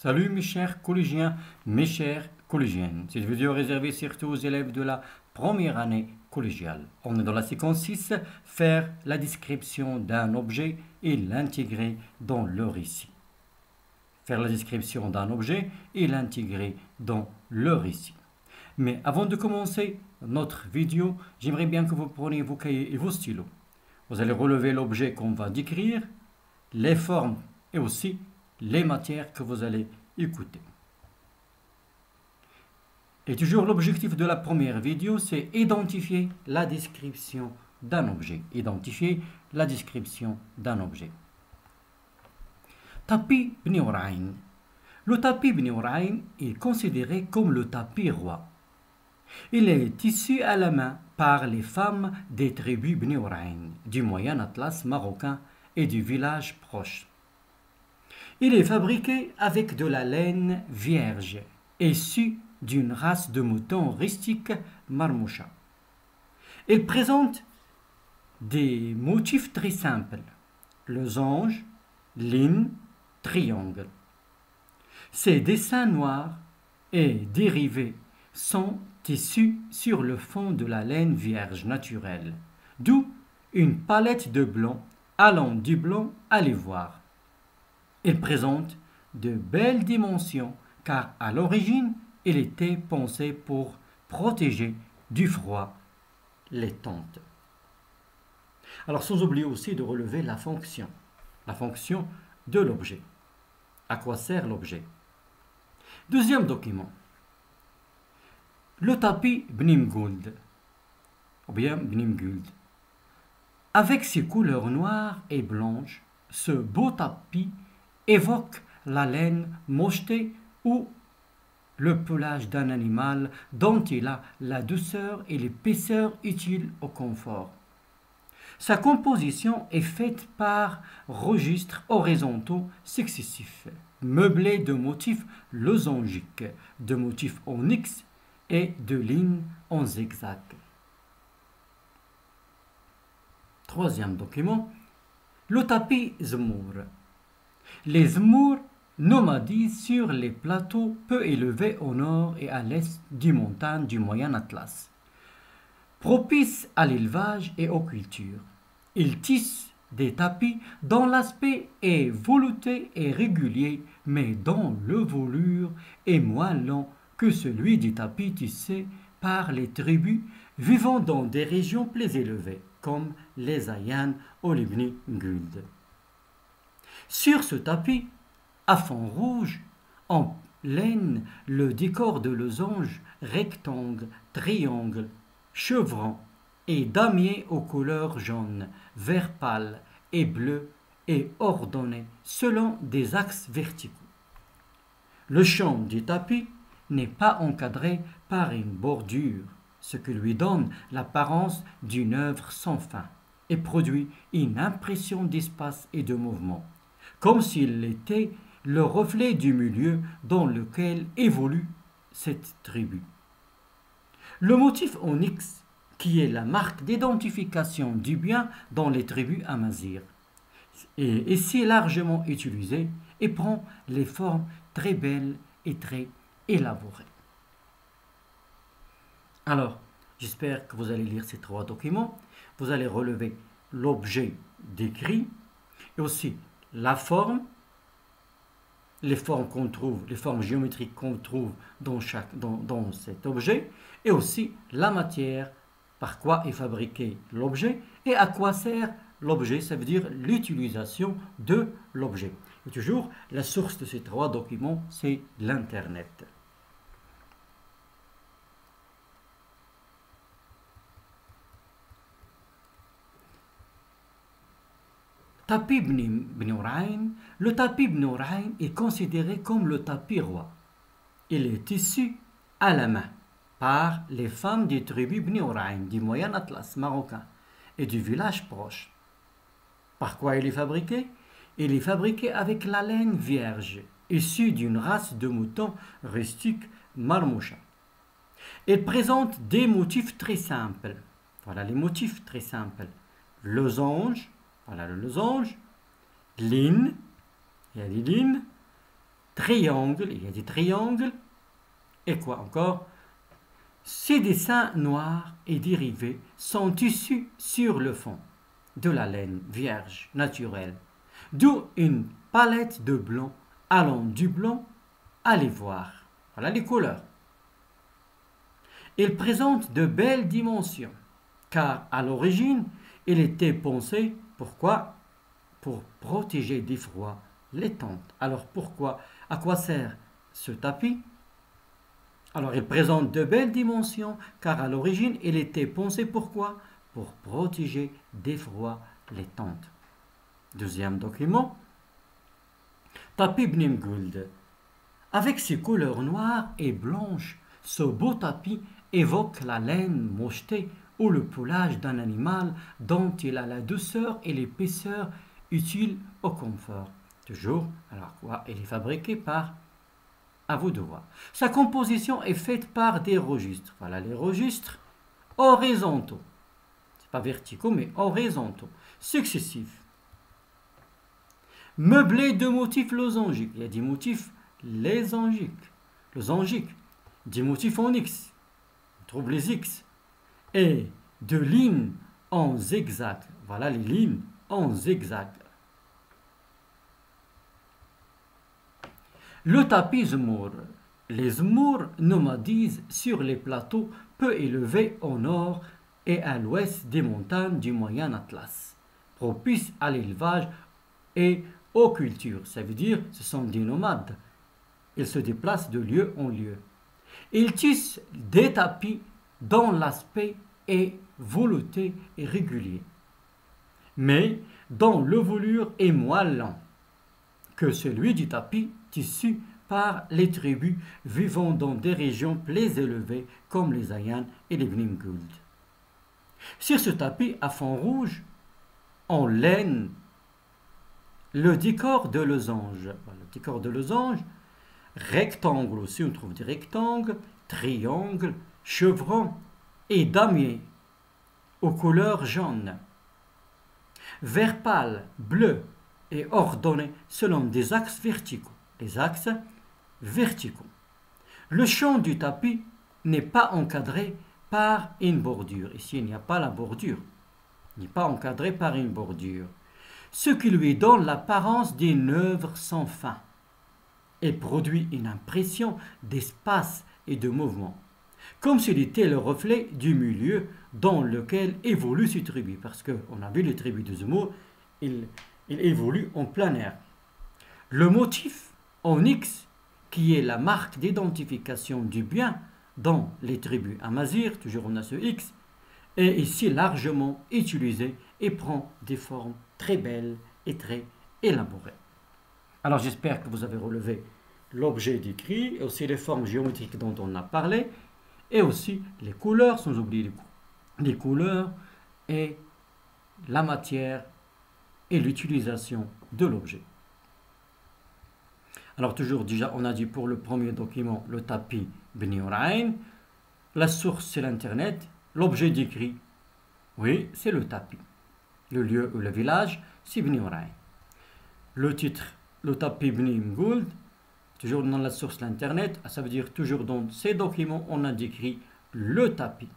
Salut mes chers collégiens, mes chères collégiennes. Cette vidéo est réservée surtout aux élèves de la première année collégiale. On est dans la séquence 6, faire la description d'un objet et l'intégrer dans le récit. Faire la description d'un objet et l'intégrer dans le récit. Mais avant de commencer notre vidéo, j'aimerais bien que vous preniez vos cahiers et vos stylos. Vous allez relever l'objet qu'on va décrire, les formes et aussi les matières que vous allez écouter. Et toujours l'objectif de la première vidéo, c'est identifier la description d'un objet. Identifier la description d'un objet. Tapis Bni Ouraïn. Le tapis Bni Ouraïn est considéré comme le tapis roi. Il est tissu à la main par les femmes des tribus Bni Ouraïn, du Moyen Atlas marocain et du village proche. Il est fabriqué avec de la laine vierge, issue d'une race de moutons rustiques marmoucha. Il présente des motifs très simples, losange, ligne, triangle. Ces dessins noirs et dérivés sont tissus sur le fond de la laine vierge naturelle, d'où une palette de blanc allant du blanc à l'ivoire. Il présente de belles dimensions car à l'origine, il était pensé pour protéger du froid les tentes. Alors sans oublier aussi de relever la fonction de l'objet. À quoi sert l'objet? Deuxième document. Le tapis Bnimgould, ou bien Bnimgould. Avec ses couleurs noires et blanches, ce beau tapis évoque la laine mochetée ou le pelage d'un animal dont il a la douceur et l'épaisseur utiles au confort. Sa composition est faite par registres horizontaux successifs, meublés de motifs losangiques, de motifs en X et de lignes en zigzag. Troisième document, le tapis Zmour. Les Zmour nomadisent sur les plateaux peu élevés au nord et à l'est des montagnes du Moyen Atlas, propices à l'élevage et aux cultures. Ils tissent des tapis dont l'aspect est velouté et régulier, mais dont le velours est moins lent que celui des tapis tissés par les tribus vivant dans des régions plus élevées, comme les Ayans ou les Bni Gould. Sur ce tapis, à fond rouge, en laine, le décor de losange, rectangle, triangle, chevron et damier aux couleurs jaune, vert pâle et bleu est ordonné selon des axes verticaux. Le champ du tapis n'est pas encadré par une bordure, ce qui lui donne l'apparence d'une œuvre sans fin et produit une impression d'espace et de mouvement, comme s'il était le reflet du milieu dans lequel évolue cette tribu. Le motif en X, qui est la marque d'identification du bien dans les tribus amazirs, est ici largement utilisé et prend les formes très belles et très élaborées. Alors, j'espère que vous allez lire ces trois documents. Vous allez relever l'objet décrit et aussi la forme, les formes qu'on trouve, les formes géométriques qu'on trouve dans cet objet, et aussi la matière, par quoi est fabriqué l'objet et à quoi sert l'objet, ça veut dire l'utilisation de l'objet. Et toujours, la source de ces trois documents, c'est l'Internet. Tapis Bni Ouraïn. Le tapis Bni Ouraïn est considéré comme le tapis roi. Il est tissu à la main par les femmes des tribus Bni Ouraïn du Moyen Atlas marocain et du village proche. Par quoi il est fabriqué? Il est fabriqué avec la laine vierge, issue d'une race de moutons rustiques marmoucha. Il présente des motifs très simples. Voilà les motifs très simples. Losange, voilà le losange, ligne, il y a des lignes, triangles, il y a des triangles, et quoi encore? Ces dessins noirs et dérivés sont issus sur le fond de la laine vierge naturelle, d'où une palette de blanc allant du blanc à l'ivoire. Voilà les couleurs. Il présente de belles dimensions, car à l'origine, il était pensé, pourquoi? Pour protéger des froids les tentes. Alors pourquoi? À quoi sert ce tapis? Alors il présente de belles dimensions, car à l'origine, il était pensé pourquoi? Pour protéger des froids les tentes. Deuxième document, tapis Bnim Gould. Avec ses couleurs noires et blanches, ce beau tapis évoque la laine mochetée ou le pelage d'un animal dont il a la douceur et l'épaisseur utiles au confort. Toujours, alors quoi? Il est fabriqué par, à vous de voir. Sa composition est faite par des registres. Voilà les registres horizontaux. C'est pas verticaux, mais horizontaux, successifs. Meublé de motifs losangiques. Il y a des motifs losangiques, des motifs en X. On trouve les X. Et de lignes en zigzag. Voilà les lignes en zigzag. Le tapis zmour. Les zmours nomadisent sur les plateaux peu élevés au nord et à l'ouest des montagnes du Moyen Atlas, propices à l'élevage et aux cultures. Ça veut dire ce sont des nomades. Ils se déplacent de lieu en lieu. Ils tissent des tapis dont l'aspect est velouté et régulier, mais dont le velours est moins lent que celui du tapis tissu par les tribus vivant dans des régions plus élevées comme les Ayans et les Bnim Gould. Sur ce tapis à fond rouge, en laine, le décor de losange. Le décor de losange, rectangle aussi, on trouve des rectangles, triangles, chevrons et damiers aux couleurs jaunes, vert pâle, bleu et ordonné selon des axes verticaux. Les axes verticaux. Le champ du tapis n'est pas encadré par une bordure. Ici, il n'y a pas la bordure. Il n'est pas encadré par une bordure. Ce qui lui donne l'apparence d'une œuvre sans fin et produit une impression d'espace et de mouvement, comme s'il était le reflet du milieu dans lequel évolue ces tribus. Parce qu'on a vu les tribus de Zmour, ils évoluent en plein air. Le motif en X, qui est la marque d'identification du bien dans les tribus amazighes, toujours on a ce X, est ici largement utilisé et prend des formes très belles et très élaborées. Alors j'espère que vous avez relevé l'objet décrit, et aussi les formes géométriques dont on a parlé, et aussi les couleurs, sans oublier les couleurs et la matière et l'utilisation de l'objet. Alors toujours déjà, on a dit pour le premier document, le tapis Bni Orain, la source c'est l'internet, l'objet décrit, oui, c'est le tapis. Le lieu ou le village, c'est Bni Orain. Le titre, le tapis Bni Gould, toujours dans la source l'internet, ça veut dire toujours dans ces documents, on a décrit le tapis.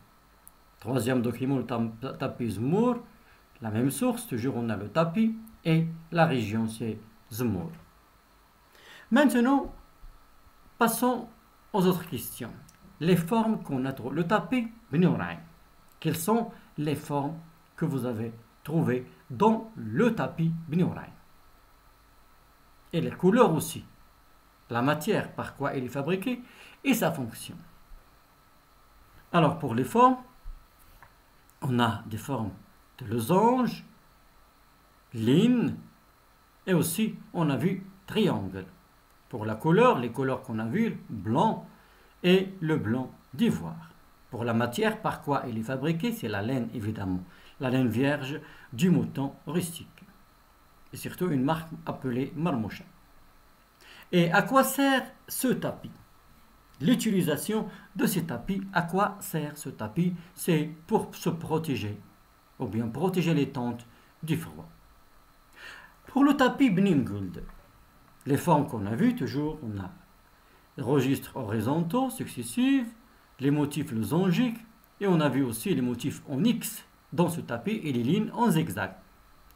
Troisième document, le tapis Zmour, la même source, toujours on a le tapis, et la région c'est Zmour. Maintenant, passons aux autres questions. Les formes qu'on a trouvées. Le tapis Bni Orain. Quelles sont les formes que vous avez trouvées dans le tapis Bni Orain? Et les couleurs aussi. La matière, par quoi il est fabriqué, et sa fonction. Alors, pour les formes, on a des formes de losange, ligne, et aussi, on a vu triangle. Pour la couleur, les couleurs qu'on a vues, blanc et le blanc d'ivoire. Pour la matière, par quoi il est fabriqué, c'est la laine évidemment, la laine vierge du mouton rustique. Et surtout une marque appelée Marmoucha. Et à quoi sert ce tapis? L'utilisation de ce tapis, à quoi sert ce tapis? C'est pour se protéger, ou bien protéger les tentes du froid. Pour le tapis Bnim Gould, Les formes qu'on a vues, toujours, on a les registres horizontaux successifs, les motifs losangiques, et on a vu aussi les motifs en X dans ce tapis et les lignes en zigzag.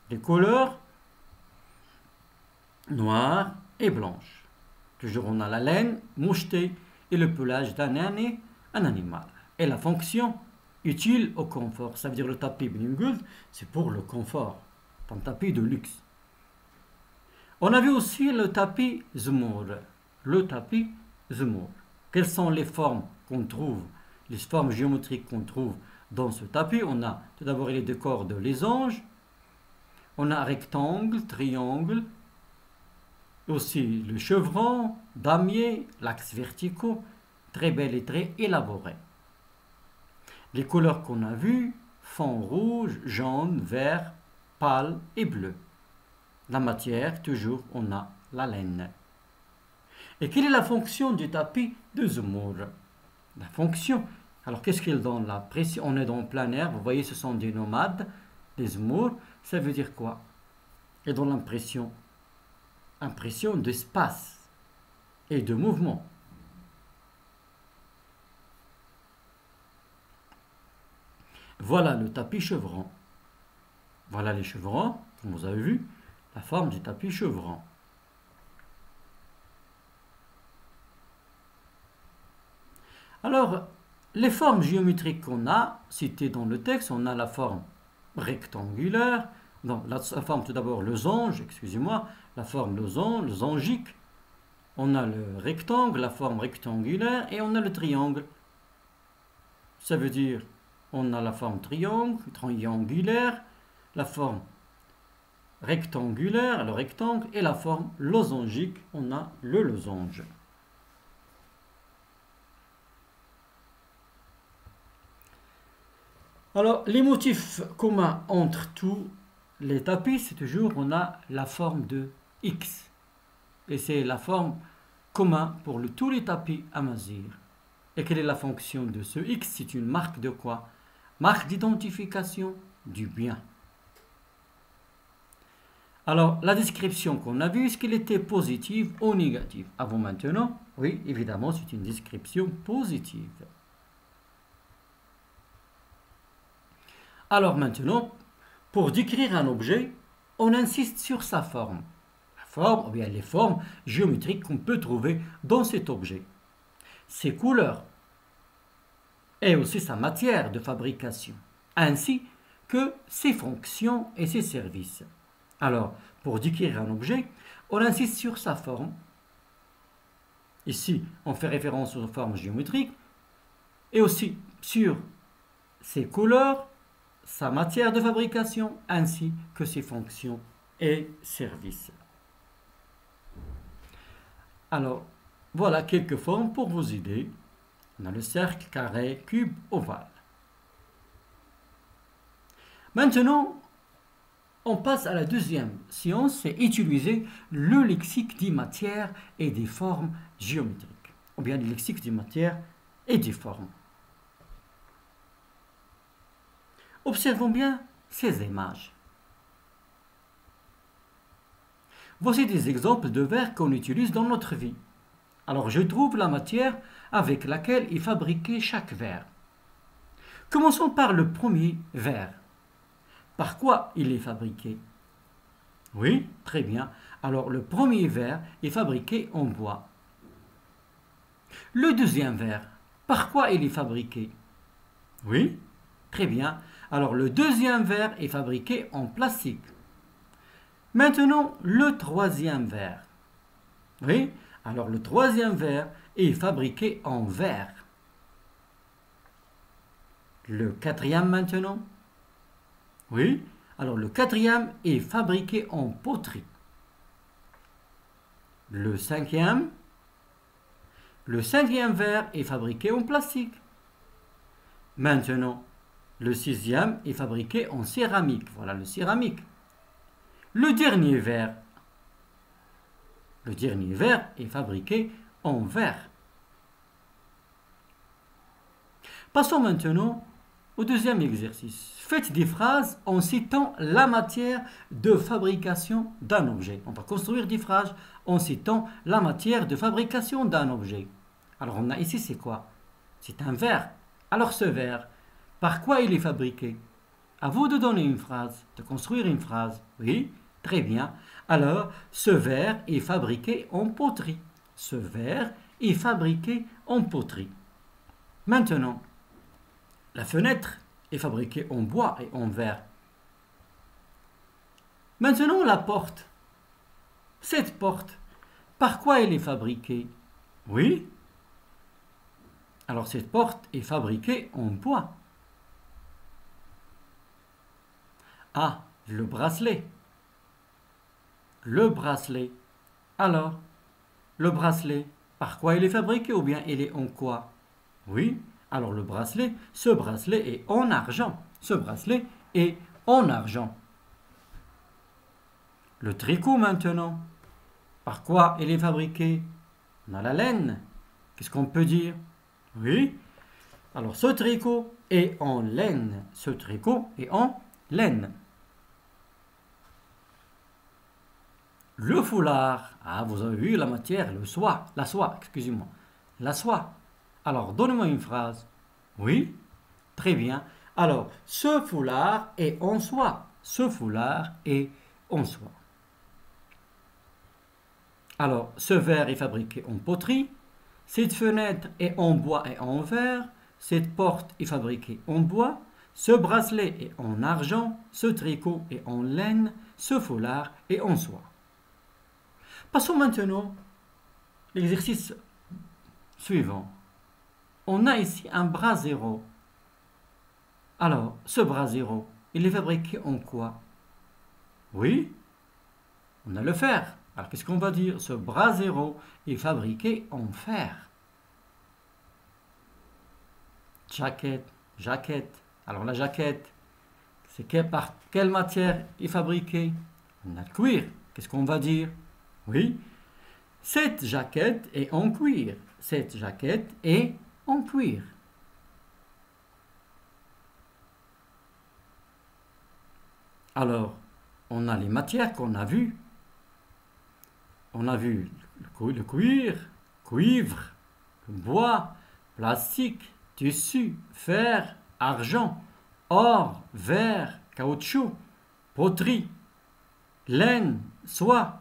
Les couleurs noires et blanches. Toujours, on a la laine mouchetée et le pelage d'un animal. Et la fonction utile au confort, ça veut dire le tapis Blingold, c'est pour le confort, un tapis de luxe. On a vu aussi le tapis Zmour. Le tapis Zmour. Quelles sont les formes qu'on trouve, les formes géométriques qu'on trouve dans ce tapis? On a tout d'abord les décors de losange, on a rectangle, triangle, aussi le chevron, damier, l'axe verticaux, très bel et très élaboré. Les couleurs qu'on a vues, fond rouge, jaune, vert, pâle et bleu. La matière, toujours, on a la laine. Et quelle est la fonction du tapis de Zmour? La fonction, alors qu'est-ce qu'il donne là? On est dans plein air, vous voyez, ce sont des nomades, des Zmour. Ça veut dire quoi? Et dans l'impression d'espace et de mouvement. Voilà le tapis chevron. Voilà les chevrons, comme vous avez vu, la forme du tapis chevron. Alors, les formes géométriques qu'on a citées dans le texte, on a la forme rectangulaire, non, la forme tout d'abord losange, excusez-moi, la forme losangique, on a le rectangle, la forme rectangulaire, et on a le triangle. Ça veut dire, on a la forme triangulaire, la forme rectangulaire, le rectangle, et la forme losangique, on a le losange. Alors, les motifs communs entre tous les tapis, c'est toujours, on a la forme de X. Et c'est la forme commune pour tous les tapis Amazigh. Et quelle est la fonction de ce X? C'est une marque de quoi? Marque d'identification du bien. Alors, la description qu'on a vue, est-ce qu'elle était positive ou négative? Avant maintenant, oui, évidemment, c'est une description positive. Alors maintenant, pour décrire un objet, on insiste sur sa forme. La forme, ou bien les formes géométriques qu'on peut trouver dans cet objet. Ses couleurs et aussi sa matière de fabrication, ainsi que ses fonctions et ses services. Alors, pour décrire un objet, on insiste sur sa forme. Ici, on fait référence aux formes géométriques et aussi sur ses couleurs, sa matière de fabrication, ainsi que ses fonctions et services. Alors, voilà quelques formes pour vous aider. On a le cercle, carré, cube, ovale. Maintenant, on passe à la deuxième séance, c'est utiliser le lexique des matières et des formes géométriques, ou bien le lexique des matières et des formes. Observons bien ces images. Voici des exemples de verres qu'on utilise dans notre vie. Alors, je trouve la matière avec laquelle est fabriqué chaque verre. Commençons par le premier verre. Par quoi il est fabriqué? Oui, très bien. Alors, le premier verre est fabriqué en bois. Le deuxième verre, par quoi il est fabriqué? Oui, très bien. Alors, le deuxième verre est fabriqué en plastique. Maintenant, le troisième verre. Oui, alors le troisième verre est fabriqué en verre. Le quatrième maintenant. Oui, alors le quatrième est fabriqué en poterie. Le cinquième verre est fabriqué en plastique. Maintenant, le sixième est fabriqué en céramique. Voilà le céramique. Le dernier verre est fabriqué en verre. Passons maintenant Au deuxième exercice, faites des phrases en citant la matière de fabrication d'un objet. On va construire des phrases en citant la matière de fabrication d'un objet. Alors on a ici, c'est quoi? C'est un verre. Alors ce verre, par quoi il est fabriqué? À vous de donner une phrase, de construire une phrase. Oui, très bien. Alors, ce verre est fabriqué en poterie. Ce verre est fabriqué en poterie. Maintenant, la fenêtre est fabriquée en bois et en verre. Maintenant, la porte. Cette porte, par quoi elle est fabriquée? Oui. Alors, cette porte est fabriquée en bois. Ah, le bracelet. Le bracelet. Alors, le bracelet, par quoi il est fabriqué ou bien il est en quoi? Oui. Alors le bracelet, ce bracelet est en argent. Ce bracelet est en argent. Le tricot maintenant, par quoi il est fabriqué? On a la laine. Qu'est-ce qu'on peut dire? Oui. Alors ce tricot est en laine. Ce tricot est en laine. Le foulard. Ah, vous avez vu la matière, le soie. La soie, excusez-moi. La soie. Alors, donnez-moi une phrase. Oui, très bien. Alors, ce foulard est en soie. Ce foulard est en soie. Alors, ce verre est fabriqué en poterie. Cette fenêtre est en bois et en verre. Cette porte est fabriquée en bois. Ce bracelet est en argent. Ce tricot est en laine. Ce foulard est en soie. Passons maintenant à l'exercice suivant. On a ici un bras zéro. Alors, ce bras zéro, il est fabriqué en quoi? Oui, on a le fer. Alors, qu'est-ce qu'on va dire? Ce bras zéro est fabriqué en fer. Jaquette, jaquette. Alors, la jaquette, c'est par quelle matière est fabriquée? On a le cuir. Qu'est-ce qu'on va dire? Oui, cette jaquette est en cuir. Cette jaquette est en cuir. Alors, on a les matières qu'on a vues. On a vu le cuir, cuivre, bois, plastique, tissu, fer, argent, or, verre, caoutchouc, poterie, laine, soie.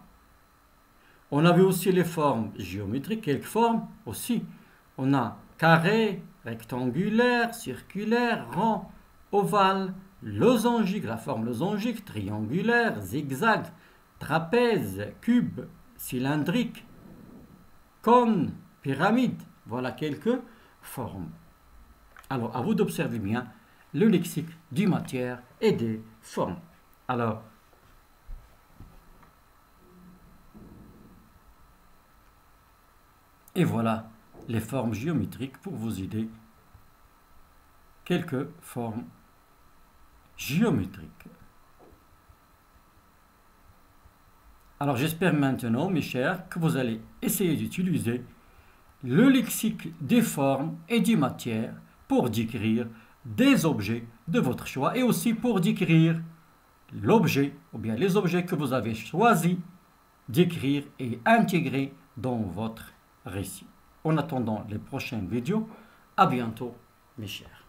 On a vu aussi les formes géométriques, quelques formes aussi. On a carré, rectangulaire, circulaire, rond, ovale, losangique, la forme losangique, triangulaire, zigzag, trapèze, cube, cylindrique, cône, pyramide. Voilà quelques formes. Alors, à vous d'observer bien le lexique du matière et des formes. Alors, et voilà les formes géométriques pour vous aider. Quelques formes géométriques. Alors j'espère maintenant, mes chers, que vous allez essayer d'utiliser le lexique des formes et des matières pour décrire des objets de votre choix et aussi pour décrire l'objet ou bien les objets que vous avez choisi d'écrire et intégrer dans votre récit. En attendant les prochaines vidéos, à bientôt, mes chers.